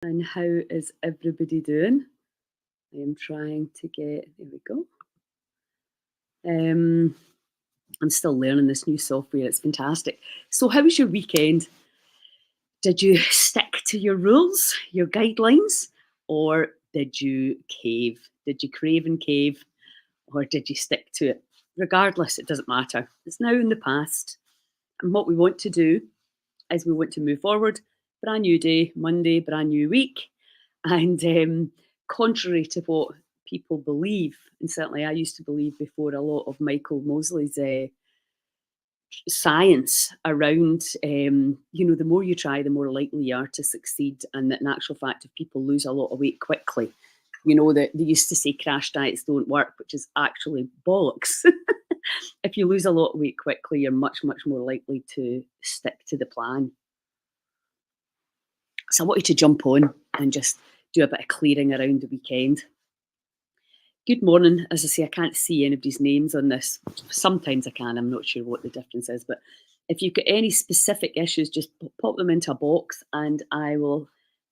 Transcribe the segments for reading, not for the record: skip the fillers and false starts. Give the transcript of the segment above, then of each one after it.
And how is everybody doing? I am trying to get, there we go. Um, I'm still learning this new software. It's fantastic. So, how was your weekend? Did you stick to your rules, your guidelines, or did you cave? Did you crave and cave, or did you stick to it? Regardless, it doesn't matter. It's now in the past. And what we want to do is we want to move forward. Brand new day, Monday, brand new week. And contrary to what people believe, and certainly I used to believe before a lot of Michael Mosley's science around, the more you try, the more likely you are to succeed. And that in actual fact, if people lose a lot of weight quickly, that they used to say crash diets don't work, which is actually bollocks. If you lose a lot of weight quickly, you're much, much more likely to stick to the plan. So I wanted to jump on and just do a bit of clearing around the weekend. Good morning. As I say, I can't see anybody's names on this. Sometimes I can. I'm not sure what the difference is. But if you've got any specific issues, just pop them into a box and I will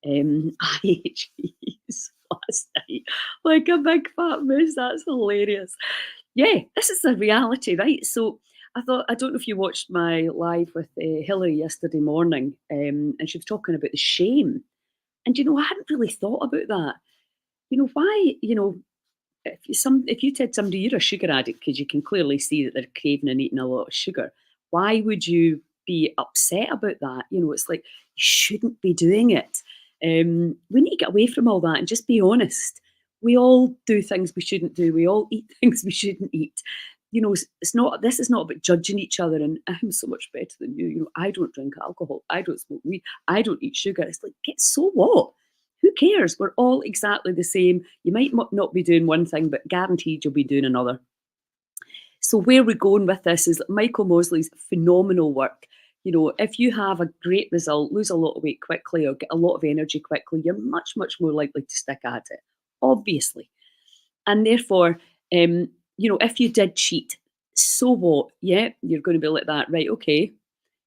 I ate cheese last night like a big fat moose. That's hilarious. Yeah, this is the reality, right? So I thought, I don't know if you watched my live with Hillary yesterday morning, and she was talking about the shame. And I hadn't really thought about that. Why, if you tell somebody you're a sugar addict because you can clearly see that they're craving and eating a lot of sugar, why would you be upset about that? It's like you shouldn't be doing it. We need to get away from all that and just be honest. We all do things we shouldn't do. We all eat things we shouldn't eat. It's not. This is not about judging each other. And I'm so much better than you. I don't drink alcohol. I don't smoke weed. I don't eat sugar. It's like, get so what? Who cares? We're all exactly the same. You might not be doing one thing, but guaranteed you'll be doing another. So where we're going with this is Michael Mosley's phenomenal work. If you have a great result, lose a lot of weight quickly or get a lot of energy quickly, you're much, much more likely to stick at it, obviously. And therefore, if you did cheat, so what? Yeah, you're going to be like that, right? Okay.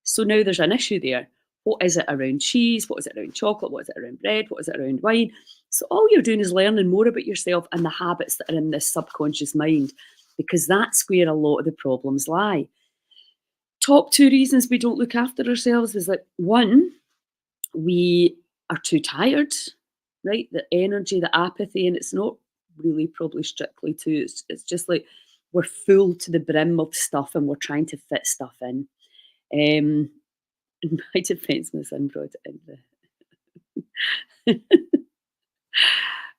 So now there's an issue there. What is it around cheese? What is it around chocolate? What is it around bread? What is it around wine? So all you're doing is learning more about yourself and the habits that are in this subconscious mind, because that's where a lot of the problems lie. Top two reasons we don't look after ourselves is like, one, we are too tired, right? The energy, the apathy, and it's not really probably strictly too. It's just like we're full to the brim of stuff and we're trying to fit stuff in. Um, in my defence, my son brought it in the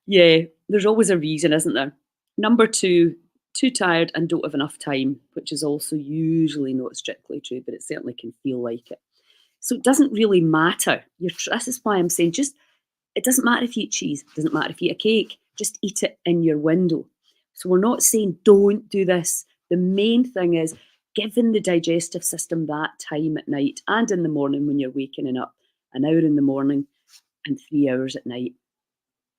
yeah, there's always a reason, isn't there? Number two, too tired and don't have enough time, which is also usually not strictly true, but it certainly can feel like it. So it doesn't really matter. This is why I'm saying it doesn't matter if you eat cheese, it doesn't matter if you eat a cake, just eat it in your window. So we're not saying don't do this. The main thing is giving the digestive system that time at night and in the morning when you're waking up, an hour in the morning and 3 hours at night,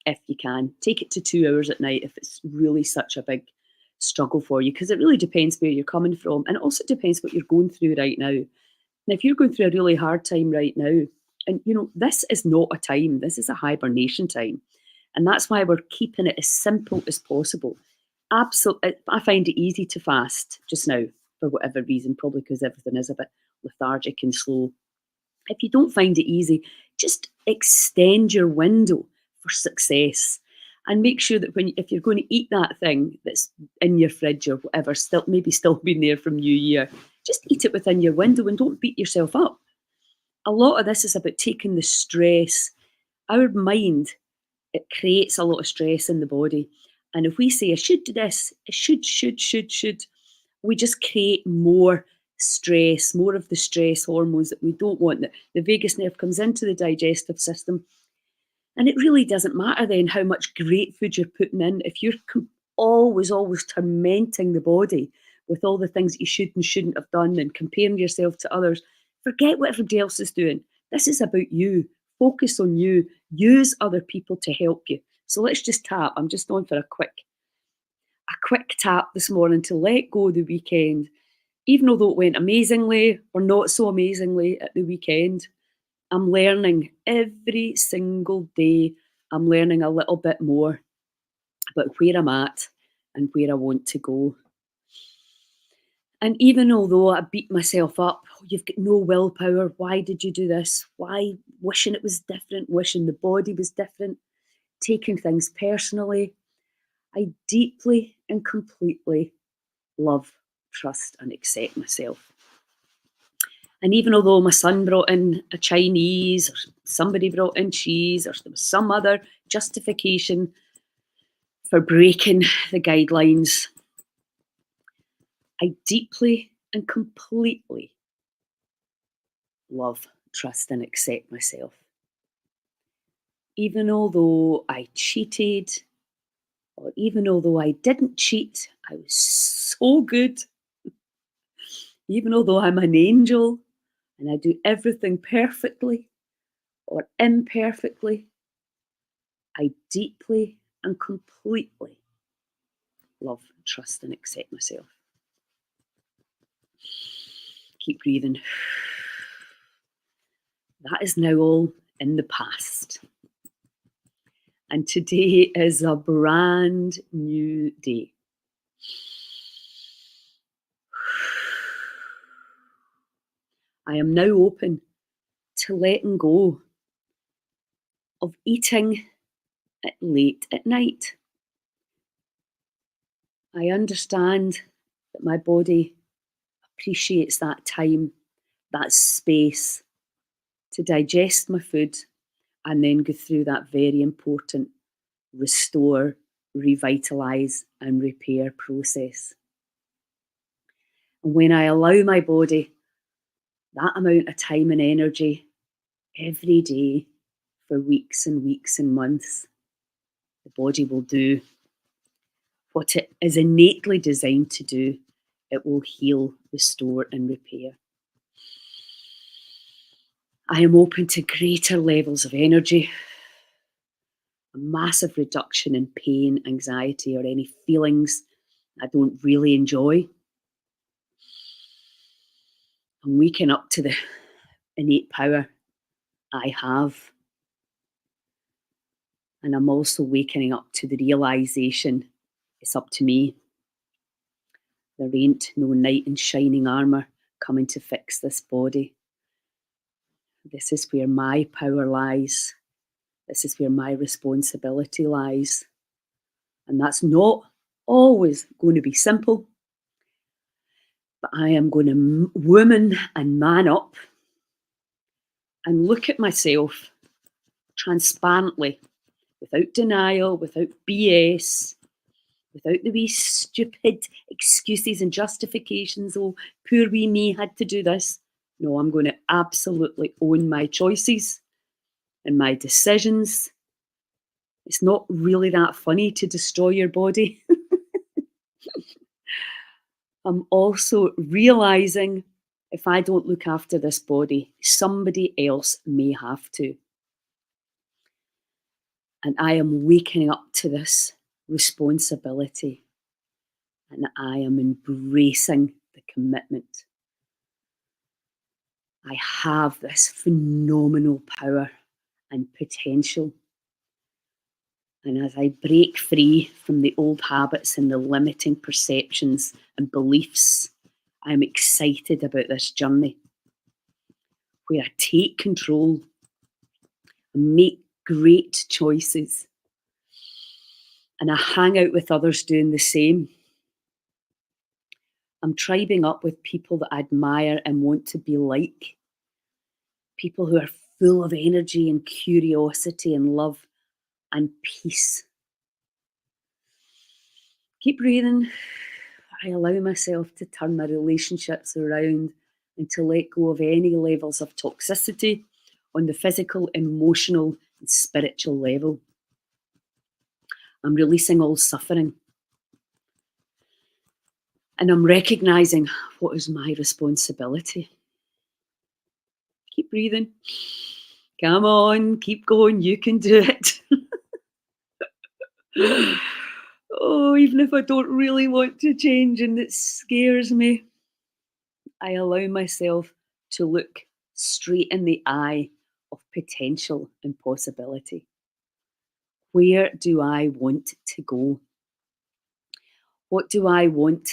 if you can. Take it to 2 hours at night if it's really such a big struggle for you, because it really depends where you're coming from. And it also depends what you're going through right now. And if you're going through a really hard time right now, and this is not a time, this is a hibernation time. And that's why we're keeping it as simple as possible. Absolutely, I find it easy to fast just now for whatever reason, probably because everything is a bit lethargic and slow. If you don't find it easy, just extend your window for success and make sure that if you're going to eat that thing that's in your fridge or whatever, still been there from New Year, just eat it within your window and don't beat yourself up. A lot of this is about taking the stress. Our mind, it creates a lot of stress in the body. And if we say, I should do this, I should, we just create more stress, more of the stress hormones that we don't want. The vagus nerve comes into the digestive system. And it really doesn't matter then how much great food you're putting in. If you're always tormenting the body with all the things that you should and shouldn't have done and comparing yourself to others, forget what everybody else is doing. This is about you. Focus on you. Use other people to help you. So let's just tap. I'm just on for a quick tap this morning to let go the weekend. Even although it went amazingly or not so amazingly at the weekend, I'm learning every single day. I'm learning a little bit more about where I'm at and where I want to go. And even although I beat myself up, "Oh, you've got no willpower. Why did you do this? Why?" Wishing it was different, wishing the body was different, taking things personally. I deeply and completely love, trust, and accept myself. And even although my son brought in a Chinese, or somebody brought in cheese, or there was some other justification for breaking the guidelines, I deeply and completely love, trust, and accept myself. Even although I cheated, or even although I didn't cheat, I was so good. Even although I'm an angel and I do everything perfectly or imperfectly, I deeply and completely love, trust, and accept myself. Keep breathing. That is now all in the past. And today is a brand new day. I am now open to letting go of eating late at night. I understand that my body appreciates that time, that space to digest my food and then go through that very important restore, revitalise, and repair process. And when I allow my body that amount of time and energy every day for weeks and weeks and months, the body will do what it is innately designed to do. It will heal, restore, and repair. I am open to greater levels of energy, a massive reduction in pain, anxiety, or any feelings I don't really enjoy. I'm waking up to the innate power I have. And I'm also waking up to the realization it's up to me. There ain't no knight in shining armour coming to fix this body. This is where my power lies. This is where my responsibility lies. And that's not always going to be simple. But I am going to woman and man up and look at myself transparently, without denial, without BS, without the wee stupid excuses and justifications. Oh, poor wee me had to do this. No, I'm going to absolutely own my choices and my decisions. It's not really that funny to destroy your body. I'm also realizing if I don't look after this body, somebody else may have to. And I am waking up to this responsibility. And I am embracing the commitment. I have this phenomenal power and potential. And as I break free from the old habits and the limiting perceptions and beliefs, I'm excited about this journey where I take control and make great choices. And I hang out with others doing the same. I'm tribing up with people that I admire and want to be like. People who are full of energy and curiosity and love and peace. Keep breathing. I allow myself to turn my relationships around and to let go of any levels of toxicity on the physical, emotional, and spiritual level. I'm releasing all suffering. And I'm recognizing what is my responsibility. Keep breathing. Come on, keep going. You can do it. Oh, even if I don't really want to change and it scares me, I allow myself to look straight in the eye of potential and possibility. Where do I want to go? What do I want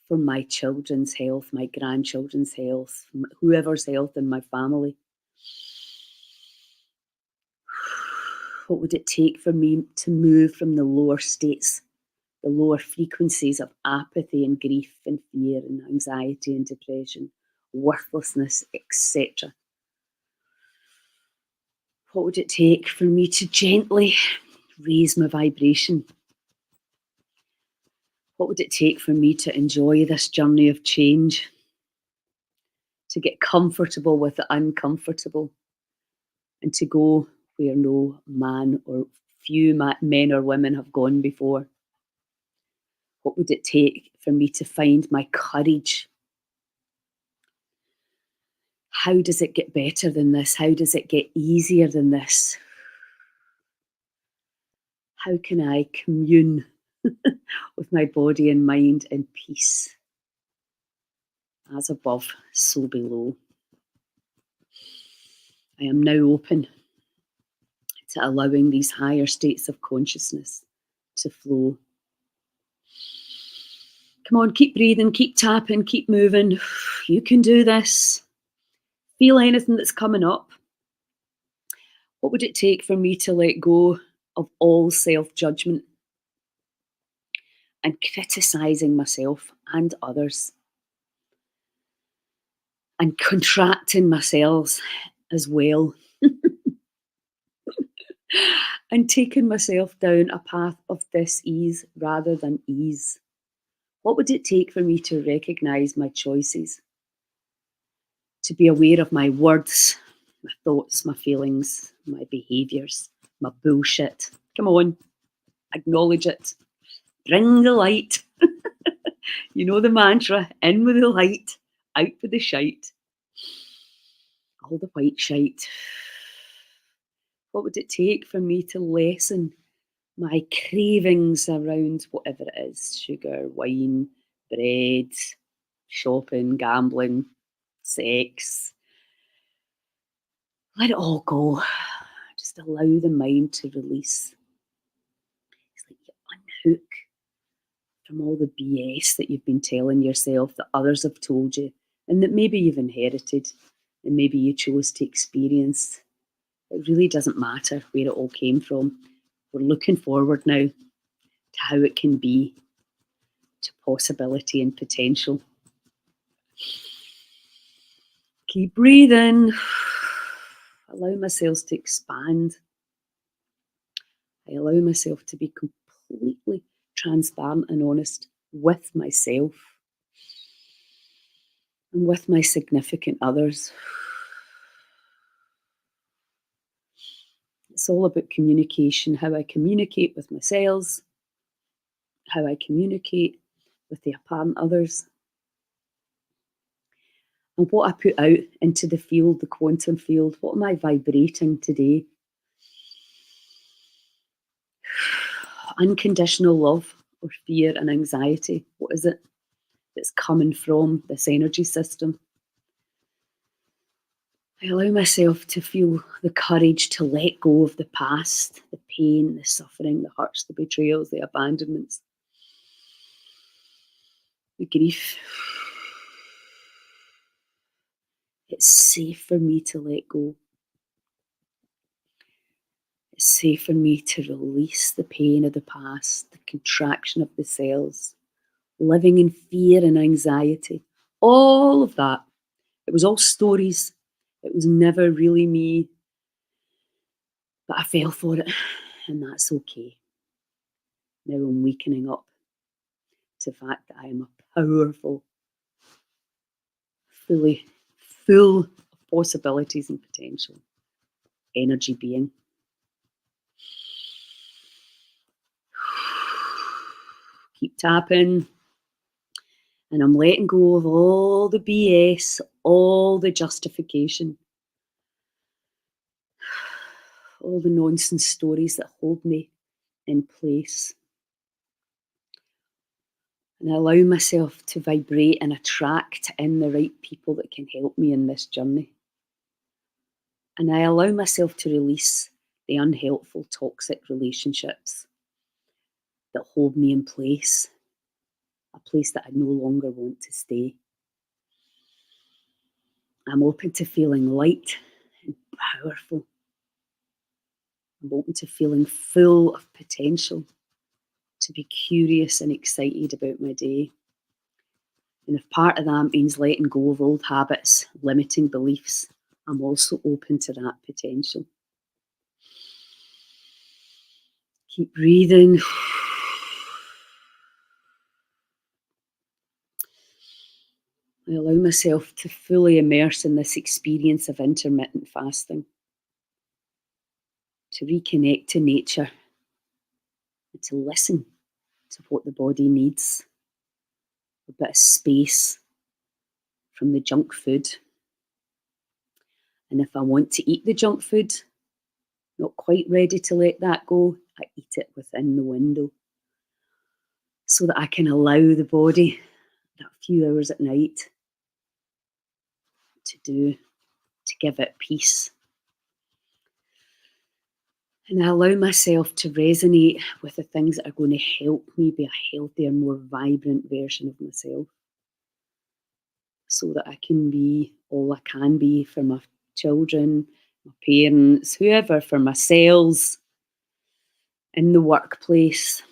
for my children's health, my grandchildren's health, whoever's health in my family? What would it take for me to move from the lower states, the lower frequencies of apathy and grief and fear and anxiety and depression, worthlessness, etc.? What would it take for me to gently raise my vibration? What would it take for me to enjoy this journey of change? To get comfortable with the uncomfortable and to go where no man or few men or women have gone before? What would it take for me to find my courage? How does it get better than this? How does it get easier than this? How can I commune with my body and mind in peace? As above, so below. I am now open to allowing these higher states of consciousness to flow. Come on, keep breathing, keep tapping, keep moving. You can do this. Feel anything that's coming up. What would it take for me to let go of all self-judgment and criticising myself and others and contracting myself as well and taking myself down a path of dis-ease rather than ease? What would it take for me to recognise my choices, to be aware of my words, my thoughts, my feelings, my behaviours, my bullshit? Come on, acknowledge it. Bring the light. You know the mantra, in with the light, out with the shite. All the white shite. What would it take for me to lessen my cravings around whatever it is? Sugar, wine, bread, shopping, gambling, sex. Let it all go. Just allow the mind to release. It's like you unhook from all the BS that you've been telling yourself, that others have told you, and that maybe you've inherited, and maybe you chose to experience. It really doesn't matter where it all came from. We're looking forward now to how it can be, to possibility and potential. Keep breathing. Allow myself to expand. I allow myself to be completely transparent and honest with myself and with my significant others. It's all about communication, how I communicate with myself, how I communicate with the apparent others, and what I put out into the field, the quantum field. What am I vibrating today? Unconditional love or fear and anxiety. What is it that's coming from this energy system? I allow myself to feel the courage to let go of the past, the pain, the suffering, the hurts, the betrayals, the abandonments, the grief. It's safe for me to let go. It's safe for me to release the pain of the past, the contraction of the cells, living in fear and anxiety, all of that. It was all stories. It was never really me. But I fell for it, and that's okay. Now I'm wakening up to the fact that I am a powerful, fully full of possibilities and potential energy being. Keep tapping. And I'm letting go of all the BS, all the justification, all the nonsense stories that hold me in place. And I allow myself to vibrate and attract in the right people that can help me in this journey. And I allow myself to release the unhelpful, toxic relationships that hold me in place, a place that I no longer want to stay. I'm open to feeling light and powerful. I'm open to feeling full of potential, to be curious and excited about my day. And if part of that means letting go of old habits, limiting beliefs, I'm also open to that potential. Keep breathing. I allow myself to fully immerse in this experience of intermittent fasting, to reconnect to nature, and to listen to what the body needs. A bit of space from the junk food. And if I want to eat the junk food, not quite ready to let that go, I eat it within the window so that I can allow the body that few hours at night to give it peace. And I allow myself to resonate with the things that are going to help me be a healthier, more vibrant version of myself, so that I can be all I can be for my children, my parents, whoever, for myself, in the workplace,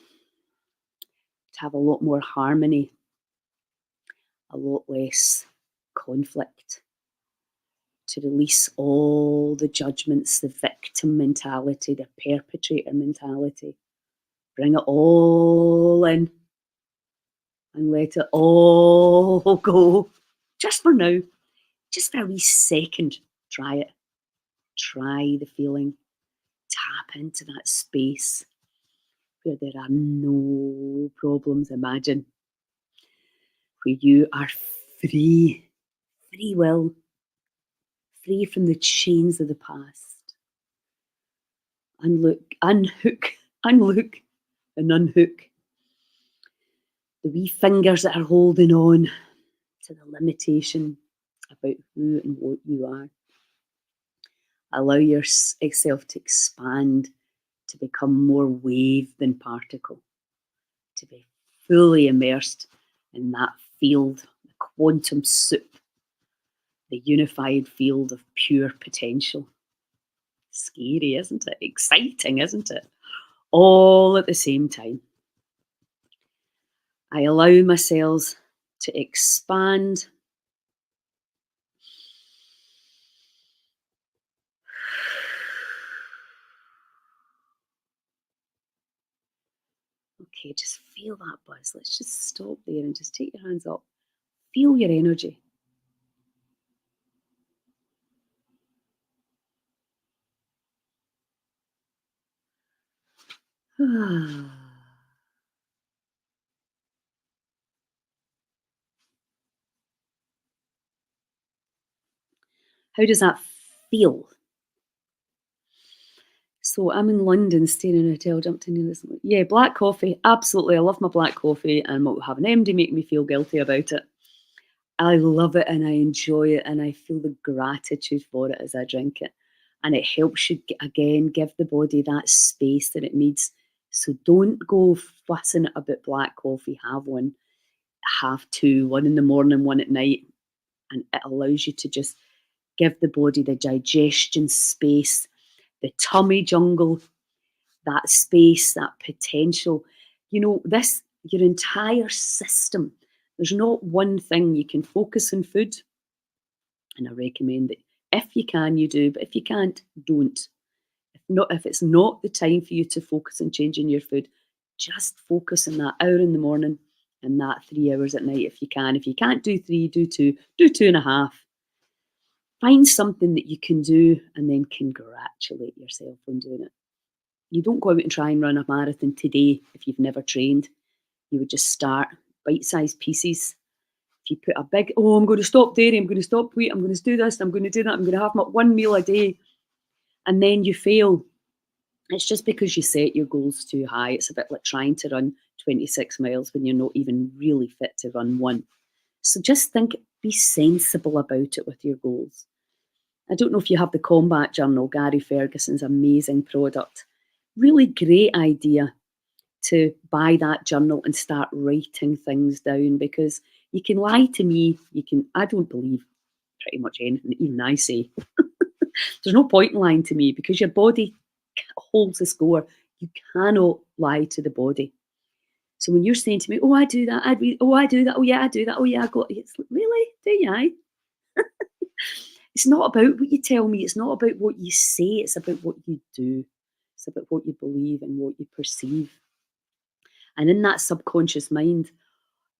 to have a lot more harmony, a lot less conflict, to release all the judgments, the victim mentality, the perpetrator mentality, bring it all in and let it all go. Just for now, just for a wee second, try it. Try the feeling. Tap into that space where there are no problems. Imagine where you are free, free will, free from the chains of the past. Unlook, unhook, and unhook the wee fingers that are holding on to the limitation about who and what you are. Allow yourself to expand, to become more wave than particle, to be fully immersed in that field, the quantum soup, the unified field of pure potential. Scary, isn't it? Exciting, isn't it? All at the same time. I allow my cells to expand. Okay, just feel that buzz. Let's just stop there and just take your hands up. Feel your energy. How does that feel? So I'm in London, staying in a hotel, jumped in this. Yeah, black coffee, absolutely. I love my black coffee, and what have an MD make me feel guilty about it. I love it and I enjoy it, and I feel the gratitude for it as I drink it. And it helps you, again, give the body that space that it needs. So don't go fussing about black coffee. Have one, have two, one in the morning, one at night. And it allows you to just give the body the digestion space, the tummy jungle, that space, that potential. You know, your entire system. There's not one thing. You can focus on food, and I recommend that if you can, you do, but if you can't, don't. If it's not the time for you to focus on changing your food, just focus on that hour in the morning and that 3 hours at night if you can. If you can't do 3, do 2, do 2.5. Find something that you can do and then congratulate yourself on doing it. You don't go out and try and run a marathon today if you've never trained. You would just start bite-sized pieces. If you put a big, I'm going to stop dairy, I'm going to stop wheat, I'm going to do this, I'm going to do that, I'm going to have my one meal a day, and then you fail, it's just because you set your goals too high. It's a bit like trying to run 26 miles when you're not even really fit to run one. So just be sensible about it with your goals. I don't know if you have the Combat Journal, Gary Ferguson's amazing product. Really great idea to buy that journal and start writing things down, because you can lie to me, I don't believe pretty much anything that even I say. There's no point in lying to me, because your body holds the score. You cannot lie to the body. So when you're saying to me, "Oh, I do that. Oh, I do that. Oh, yeah, I do that. Oh, yeah, I got it." It's like, really? Do you? It's not about what you tell me. It's not about what you say. It's about what you do. It's about what you believe and what you perceive. And in that subconscious mind,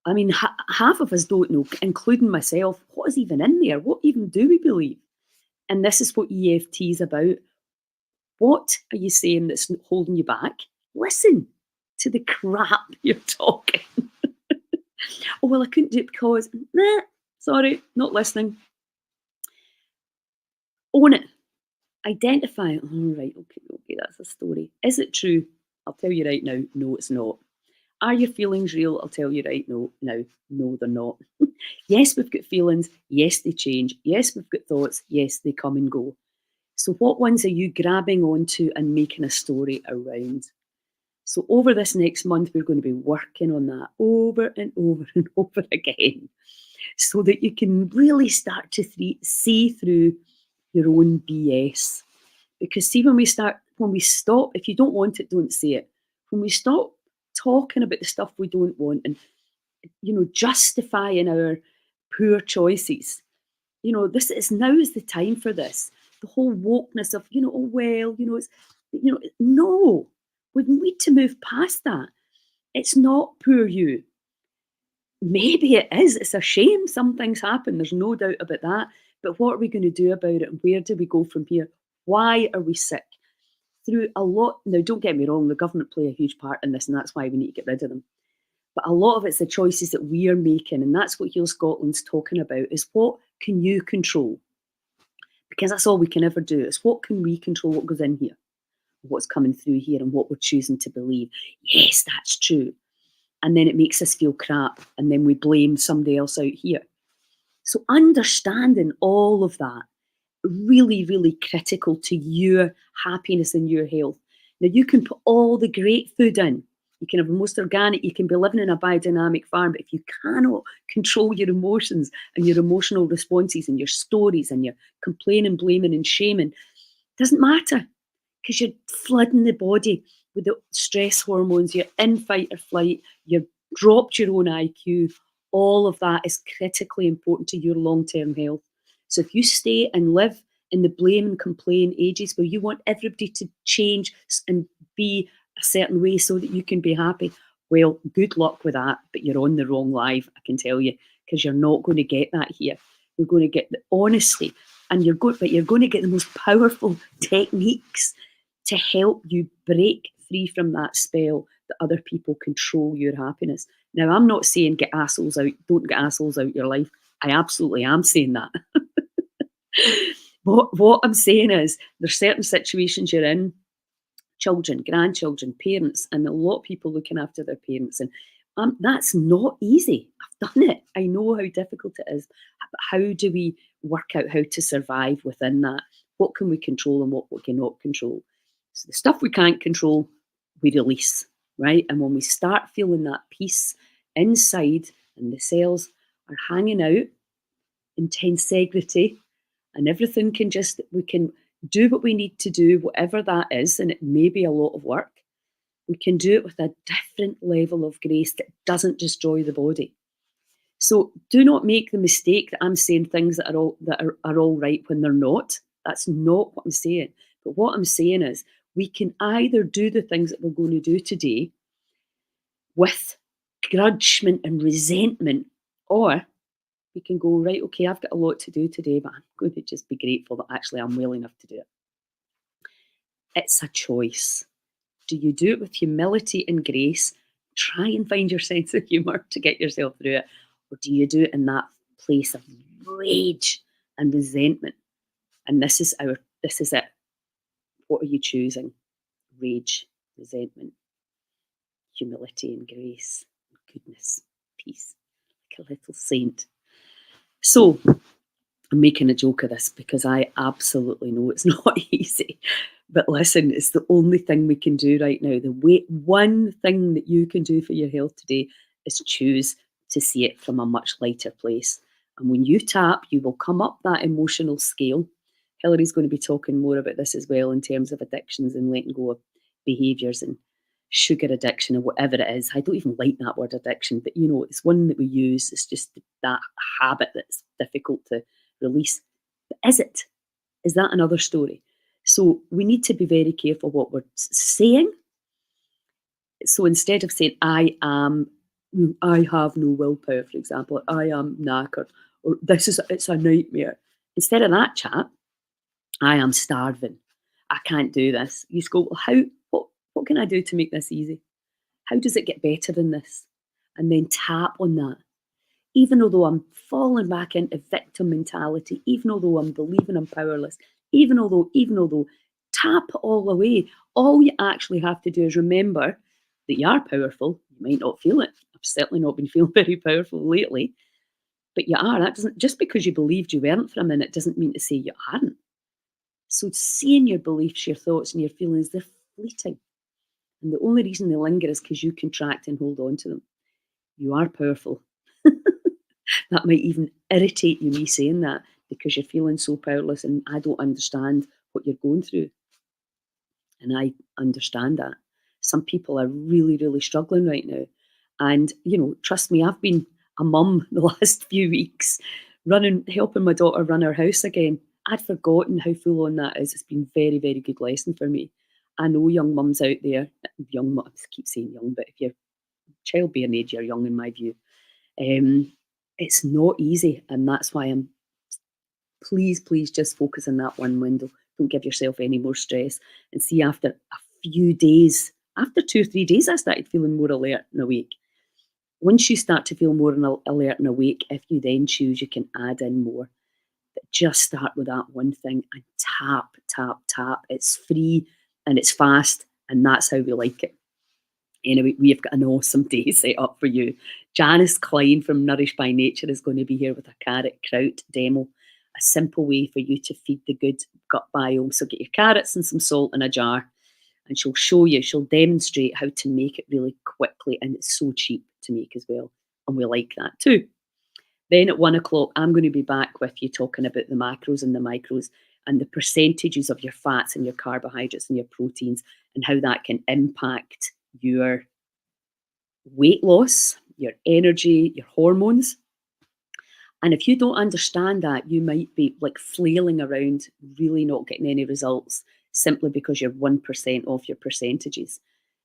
I mean, half of us don't know, including myself, what is even in there? What even do we believe? And this is what EFT is about. What are you saying that's holding you back? Listen to the crap you're talking. Oh, well, I couldn't do it because, nah, sorry, not listening. Own it. Identify it. All right, okay, that's a story. Is it true? I'll tell you right now, no, it's not. Are your feelings real? I'll tell you right now, no, they're not. Yes, we've got feelings. Yes, they change. Yes, we've got thoughts. Yes, they come and go. So, what ones are you grabbing onto and making a story around? So, over this next month, we're going to be working on that over and over and over again, so that you can really start to see through your own BS. Because see, when we stop, if you don't want it, don't say it. When we stop talking about the stuff we don't want and, justifying our poor choices, now is the time for this. The whole wokeness of, oh well, no, we need to move past that. It's not poor you. Maybe it is. It's a shame some things happen. There's no doubt about that. But what are we going to do about it? And where do we go from here? Why are we sick? Through a lot. Now, don't get me wrong, the government play a huge part in this, and that's why we need to get rid of them. But a lot of it's the choices that we are making, and that's what Heal Scotland's talking about, is what can you control? Because that's all we can ever do. Is what can we control, what goes in here, what's coming through here, and what we're choosing to believe. Yes, that's true. And then it makes us feel crap, and then we blame somebody else out here. So understanding all of that, really, really critical to your happiness and your health. Now, you can put all the great food in. You can have the most organic, you can be living in a biodynamic farm, but if you cannot control your emotions and your emotional responses and your stories and your complaining, blaming, and shaming, it doesn't matter, because you're flooding the body with the stress hormones, you're in fight or flight, you've dropped your own IQ. All of that is critically important to your long term health. So if you stay and live in the blame and complain ages where you want everybody to change and be a certain way so that you can be happy, well, good luck with that. But you're on the wrong live, I can tell you, because you're not going to get that here. You're going to get the honesty, and you're going to get the most powerful techniques to help you break free from that spell that other people control your happiness. Now, I'm not saying get assholes out, don't get assholes out your life. I absolutely am saying that. What I'm saying is there's certain situations you're in, children, grandchildren, parents, and a lot of people looking after their parents. And that's not easy. I've done it. I know how difficult it is. But how do we work out how to survive within that? What can we control and what we cannot control? So the stuff we can't control, we release, right? And when we start feeling that peace inside and the cells are hanging out in tensegrity, and everything we can do what we need to do, whatever that is, and it may be a lot of work. We can do it with a different level of grace that doesn't destroy the body. So do not make the mistake that I'm saying things that are all right when they're not. That's not what I'm saying. But what I'm saying is we can either do the things that we're going to do today with grudgement and resentment, or we can go, right, okay, I've got a lot to do today, but I'm going to just be grateful that actually I'm well enough to do it. It's a choice. Do you do it with humility and grace? Try and find your sense of humour to get yourself through it. Or do you do it in that place of rage and resentment? And this is it. What are you choosing? Rage, resentment, humility and grace, goodness, peace, like a little saint. So I'm making a joke of this because I absolutely know it's not easy. But listen, it's the only thing we can do right now. One thing that you can do for your health today is choose to see it from a much lighter place. And when you tap, you will come up that emotional scale. Hillary's going to be talking more about this as well in terms of addictions and letting go of behaviours and sugar addiction or whatever it is. I don't even like that word addiction, but it's one that we use. It's just that habit that's difficult to release. But is it? Is that another story? So we need to be very careful what we're saying. So instead of saying I have no willpower, for example, I am knackered, or it's a nightmare. Instead of that chat, I am starving. I can't do this. You just go, well, what can I do to make this easy? How does it get better than this? And then tap on that. Even although I'm falling back into victim mentality, even although I'm believing I'm powerless, even although, tap it all away. All you actually have to do is remember that you are powerful. You might not feel it. I've certainly not been feeling very powerful lately, but you are. That doesn't just because you believed you weren't for a minute doesn't mean to say you aren't. So seeing your beliefs, your thoughts, and your feelings, they're fleeting. And the only reason they linger is because you contract and hold on to them. You are powerful. That might even irritate you, me saying that, because you're feeling so powerless and I don't understand what you're going through. And I understand that. Some people are really, really struggling right now. And, trust me, I've been a mum the last few weeks, helping my daughter run her house again. I'd forgotten how full on that is. It's been very, very good lesson for me. I know young mums out there, young mums, keep saying young, but if you're childbearing age, you're young in my view. It's not easy, and that's why I'm please just focus on that one window. Don't give yourself any more stress. And see, after a few days, after 2 or 3 days, I started feeling more alert and awake. Once you start to feel more alert and awake, if you then choose, you can add in more. But just start with that one thing and tap, tap, tap. It's free and it's fast, and that's how we like it. Anyway, we've got an awesome day set up for you. Janice Klein from Nourish by Nature is going to be here with a carrot kraut demo, a simple way for you to feed the good gut biome. So get your carrots and some salt in a jar, and she'll demonstrate how to make it really quickly, and it's so cheap to make as well. And we like that too. Then at 1 o'clock, I'm going to be back with you talking about the macros and the micros and the percentages of your fats and your carbohydrates and your proteins and how that can impact your weight loss, your energy, your hormones. And if you don't understand that, you might be like flailing around, really not getting any results simply because you're 1% off your percentages.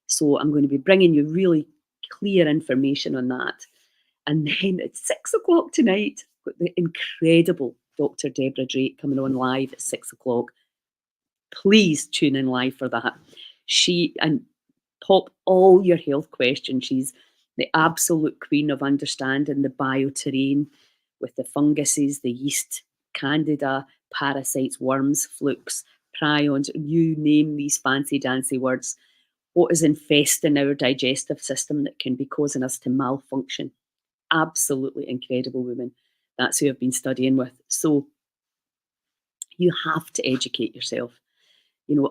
So I'm going to be bringing you really clear information on that. And then at 6 o'clock tonight, got the incredible Dr. Deborah Drake coming on live at 6 o'clock. Please tune in live for that. And pop all your health questions. She's the absolute queen of understanding the bioterrain with the funguses, the yeast, candida, parasites, worms, flukes, prions, you name these fancy dancy words. What is infesting our digestive system that can be causing us to malfunction? Absolutely incredible woman. That's who I've been studying with. So you have to educate yourself.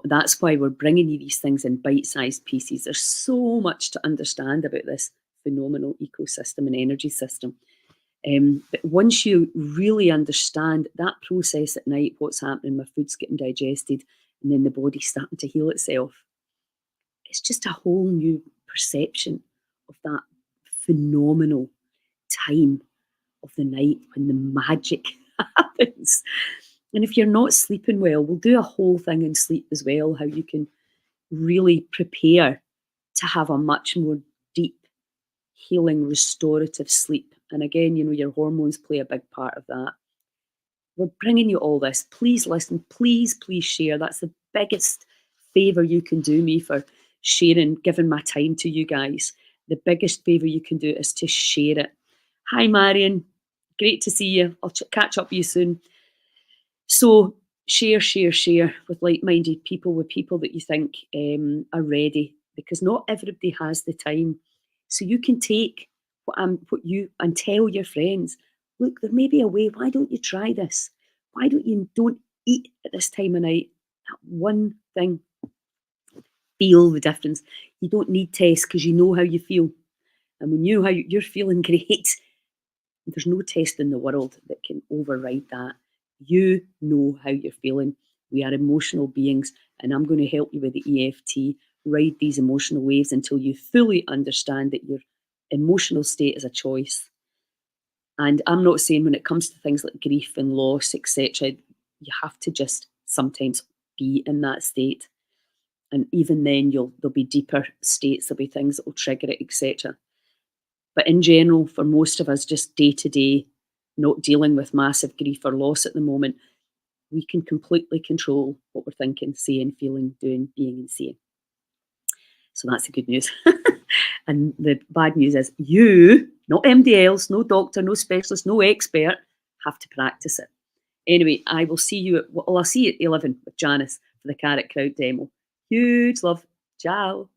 That's why we're bringing you these things in bite-sized pieces. There's so much to understand about this phenomenal ecosystem and energy system. But once you really understand that process at night, what's happening, my food's getting digested, and then the body's starting to heal itself, it's just a whole new perception of that phenomenal time of the night when the magic happens. And if you're not sleeping well, we'll do a whole thing in sleep as well, how you can really prepare to have a much more deep, healing, restorative sleep. And again, your hormones play a big part of that. We're bringing you all this. Please listen. Please share. That's the biggest favour you can do me for sharing, giving my time to you guys. The biggest favour you can do is to share it. Hi, Marion. Great to see you. I'll catch up with you soon. So share with like-minded people, with people that you think are ready, because not everybody has the time. So you can take what you and tell your friends, look, there may be a way. Why don't you try this? Why don't eat at this time of night? That one thing. Feel the difference. You don't need tests because you know how you feel. And when you know how you're feeling great, there's no test in the world that can override that. You know how you're feeling. We are emotional beings, and I'm going to help you with the EFT. Ride these emotional waves until you fully understand that your emotional state is a choice. And I'm not saying when it comes to things like grief and loss, etc., you have to just sometimes be in that state. And even then, there'll be deeper states, there'll be things that will trigger it, etc. But in general, for most of us, just day to day, not dealing with massive grief or loss at the moment, we can completely control what we're thinking, saying, feeling, doing, being, and saying. So that's the good news. And the bad news is you, not MD else, no doctor, no specialist, no expert, have to practice it. Anyway, I'll see you at 11 with Janice for the Carrot Crowd demo. Huge love. Ciao.